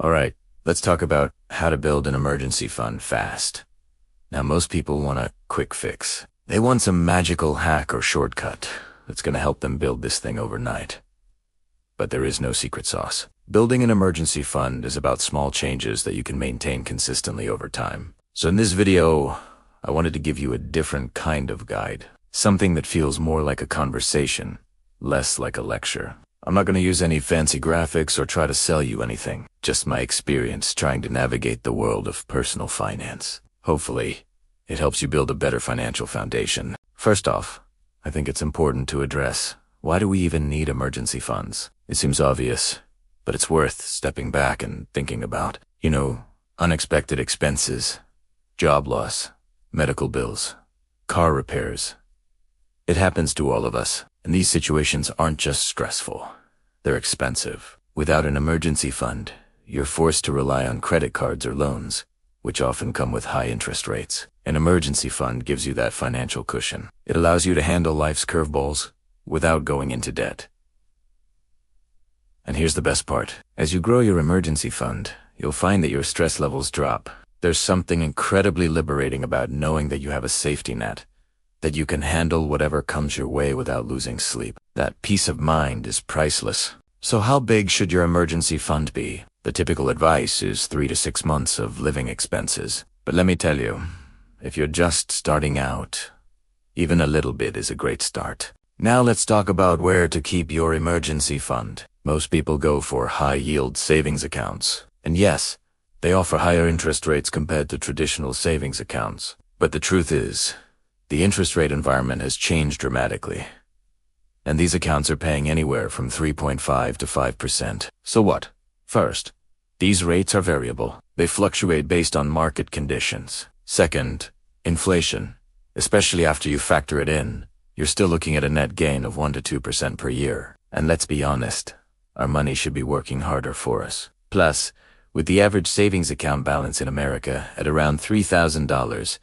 Alright, let's talk about how to build an emergency fund fast. Now, most people want a quick fix. They want some magical hack or shortcut that's going to help them build this thing overnight. But there is no secret sauce. Building an emergency fund is about small changes that you can maintain consistently over time. So in this video, I wanted to give you a different kind of guide. Something that feels more like a conversation, less like a lecture. I'm not going to use any fancy graphics or try to sell you anything. Just my experience trying to navigate the world of personal finance. Hopefully, it helps you build a better financial foundation. First off, I think it's important to address, why do we even need emergency funds? It seems obvious, but it's worth stepping back and thinking about. Unexpected expenses, job loss, medical bills, car repairs. It happens to all of us, and these situations aren't just stressful. They're expensive. Without an emergency fund, you're forced to rely on credit cards or loans, which often come with high interest rates. An emergency fund gives you that financial cushion. It allows you to handle life's curveballs without going into debt. And here's the best part. As you grow your emergency fund, you'll find that your stress levels drop. There's something incredibly liberating about knowing that you have a safety net, that you can handle whatever comes your way without losing sleep. That peace of mind is priceless. So how big should your emergency fund be? The typical advice is 3 to 6 months of living expenses. But let me tell you, if you're just starting out, even a little bit is a great start. Now let's talk about where to keep your emergency fund. Most people go for high-yield savings accounts. And yes, they offer higher interest rates compared to traditional savings accounts. But the truth is, the interest rate environment has changed dramatically. And these accounts are paying anywhere from 3.5 to 5%. So what? First, these rates are variable. They fluctuate based on market conditions. Second, inflation. Especially after you factor it in, you're still looking at a net gain of 1 to 2% per year. And let's be honest, our money should be working harder for us. Plus, with the average savings account balance in America at around $3,000,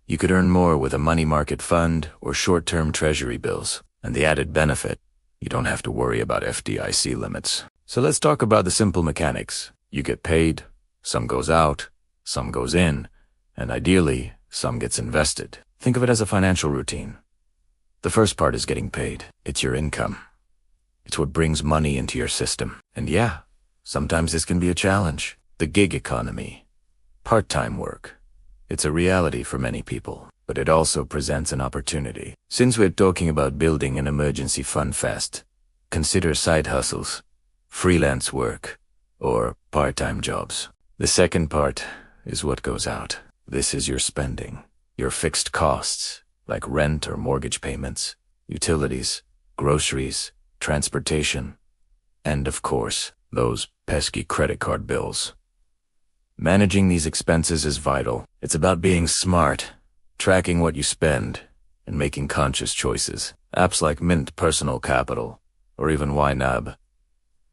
you could earn more with a money market fund or short-term treasury bills. And the added benefit, you don't have to worry about FDIC limits. So let's talk about the simple mechanics. You get paid, some goes out, some goes in, and ideally, some gets invested. Think of it as a financial routine. The first part is getting paid. It's your income. It's what brings money into your system. And yeah, sometimes this can be a challenge. The gig economy, part-time work. It's a reality for many people, but it also presents an opportunity. Since we're talking about building an emergency fund fast, consider side hustles, freelance work, or part-time jobs. The second part is what goes out. This is your spending, your fixed costs, like rent or mortgage payments, utilities, groceries, transportation, and of course, those pesky credit card bills. Managing these expenses is vital. It's about being smart, tracking what you spend, and making conscious choices. Apps like Mint Personal Capital, or even YNAB,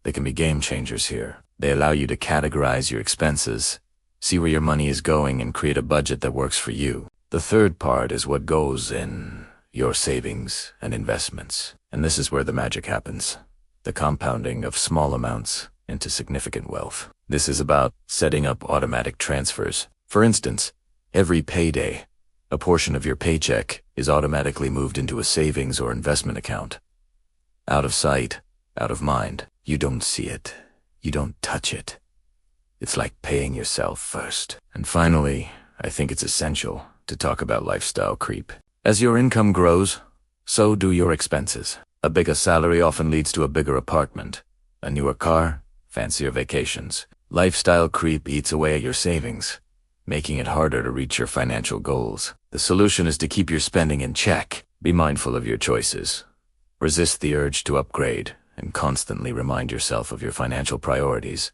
they can be game changers here. They allow you to categorize your expenses, see where your money is going, and create a budget that works for you. The third part is what goes in your savings and investments. And this is where the magic happens. The compounding of small amounts into significant wealth. This is about setting up automatic transfers. For instance, every payday, a portion of your paycheck is automatically moved into a savings or investment account. Out of sight, out of mind. You don't see it. You don't touch it. It's like paying yourself first. And finally, I think it's essential to talk about lifestyle creep. As your income grows, so do your expenses. A bigger salary often leads to a bigger apartment, a newer car, fancier vacations. Lifestyle creep eats away at your savings, making it harder to reach your financial goals. The solution is to keep your spending in check. Be mindful of your choices. Resist the urge to upgrade and constantly remind yourself of your financial priorities.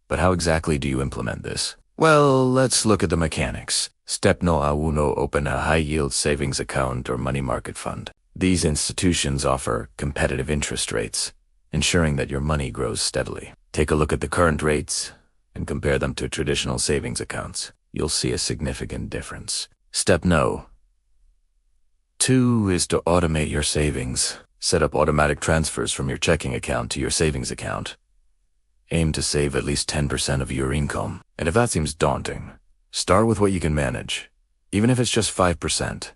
But how exactly do you implement this? Well, let's look at the mechanics. Step no uno, open a high-yield savings account or money market fund. These institutions offer competitive interest rates, ensuring that your money grows steadily. Take a look at the current rates and compare them to traditional savings accounts. You'll see a significant difference. Step no. 2 is to automate your savings. Set up automatic transfers from your checking account to your savings account. Aim to save at least 10% of your income. And if that seems daunting, start with what you can manage, even if it's just 5%.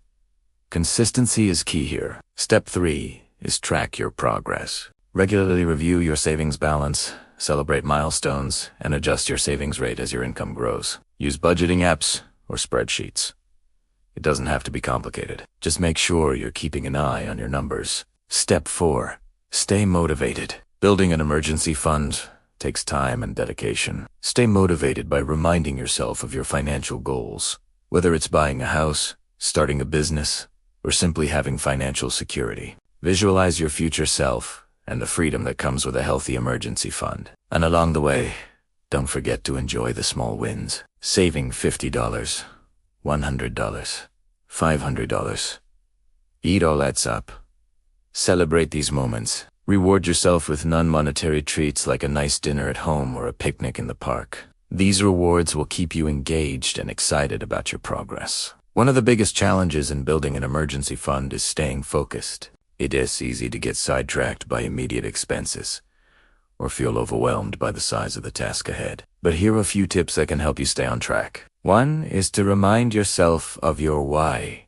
Consistency is key here. Step 3 is track your progress. Regularly review your savings balance, celebrate milestones, and adjust your savings rate as your income grows. Use budgeting apps or spreadsheets. It doesn't have to be complicated. Just make sure you're keeping an eye on your numbers. Step 4. Stay motivated. Building an emergency fund takes time and dedication. Stay motivated by reminding yourself of your financial goals, whether it's buying a house, starting a business, or simply having financial security. Visualize your future self and the freedom that comes with a healthy emergency fund. And along the way, don't forget to enjoy the small wins. Saving $50, $100, $500. Eat all that's up. Celebrate these moments. Reward yourself with non-monetary treats like a nice dinner at home or a picnic in the park. These rewards will keep you engaged and excited about your progress. One of the biggest challenges in building an emergency fund is staying focused. It is easy to get sidetracked by immediate expenses or feel overwhelmed by the size of the task ahead. But here are a few tips that can help you stay on track. 1 is to remind yourself of your why.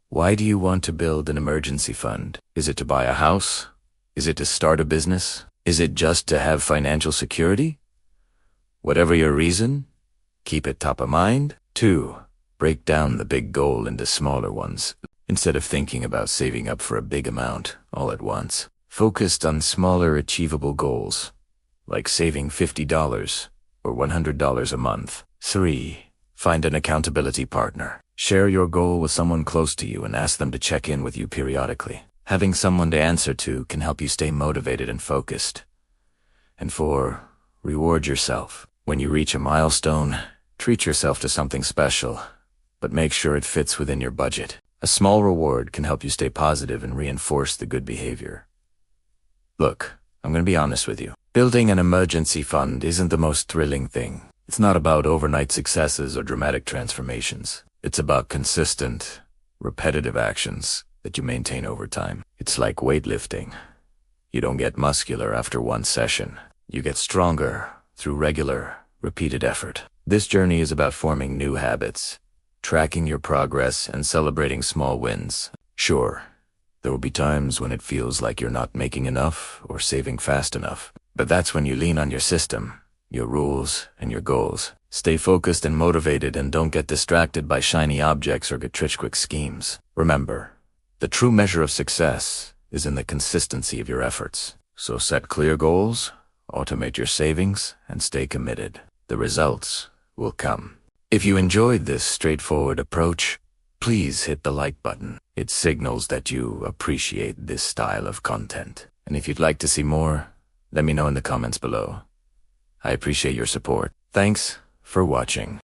Why do you want to build an emergency fund? Is it to buy a house? Is it to start a business? Is it just to have financial security? Whatever your reason, keep it top of mind. 2, break down the big goal into smaller ones. Instead of thinking about saving up for a big amount all at once, focus on smaller achievable goals, like saving $50 or $100 a month. 3, find an accountability partner. Share your goal with someone close to you and ask them to check in with you periodically. Having someone to answer to can help you stay motivated and focused. And 4, reward yourself. When you reach a milestone, treat yourself to something special, but make sure it fits within your budget. A small reward can help you stay positive and reinforce the good behavior. Look, I'm going to be honest with you. Building an emergency fund isn't the most thrilling thing. It's not about overnight successes or dramatic transformations. It's about consistent, repetitive actions that you maintain over time. It's like weightlifting. You don't get muscular after one session. You get stronger through regular, repeated effort. This journey is about forming new habits, tracking your progress, and celebrating small wins. Sure, there will be times when it feels like you're not making enough or saving fast enough, but that's when you lean on your system, your rules, and your goals. Stay focused and motivated, and don't get distracted by shiny objects or get-rich-quick schemes. Remember, the true measure of success is in the consistency of your efforts. So set clear goals, automate your savings, and stay committed. The results will come. If you enjoyed this straightforward approach, please hit the like button. It signals that you appreciate this style of content. And if you'd like to see more, let me know in the comments below. I appreciate your support. Thanks for watching.